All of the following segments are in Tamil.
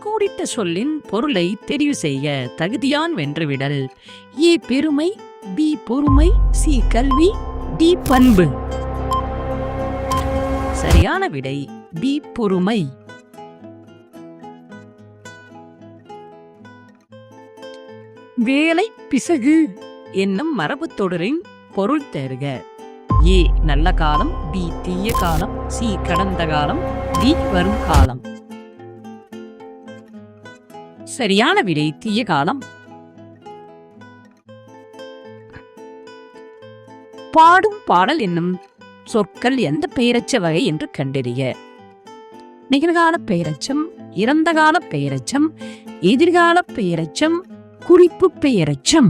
கோடிட்ட சொல்லின் பொருளை தெரிவு செய்ய. தகுதியான் வென்றுவிடல். ஏ பெருமை, பி பொறுமை, சி கல்வி, டி பண்பு. சரியான விடை பி பொறுமை. வேலை பிசகு என்னும் மரபு தொடரின் பொருள் தருக. ஏ நல்ல காலம், பி தீய காலம், சி கடந்த காலம், டி வரும் காலம். சரியான விடை தீய காலம். பாடும் பாடல் என்னும் சொற்கள் எந்த பெயரச்ச வகை என்று கண்டறிய. நிகழ்கால பெயரச்சம், இறந்த கால பெயரச்சம், எதிர்கால பெயரச்சம், குறிப்பு பெயரச்சம்.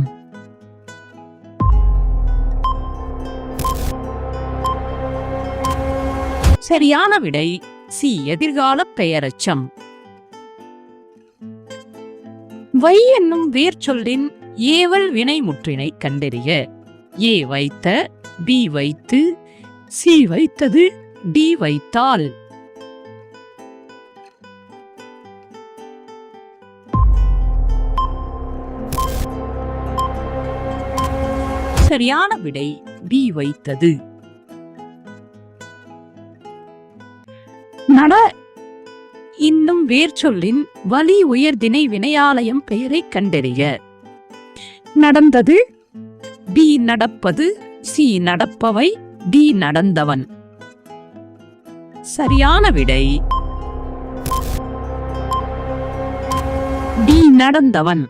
சரியான விடை சி எதிர்கால பெயரச்சம். வை என்னும் வேர் சொல்லின் ஏவல் வினை முற்றினை கண்டறிய. ஏ வைத்த, பி வைத்து, சி வைத்தது, டி வைத்தால். சரியான விடை பி வைத்தது. நட இன்னும் வேர் சொல்லின் வலி உயர்திணை வினையாலயம் பெயரை கண்டறிய. நடந்தது, பி நடப்பது, சி நடப்பவை, டி நடந்தவன். சரியான விடை டி நடந்தவன்.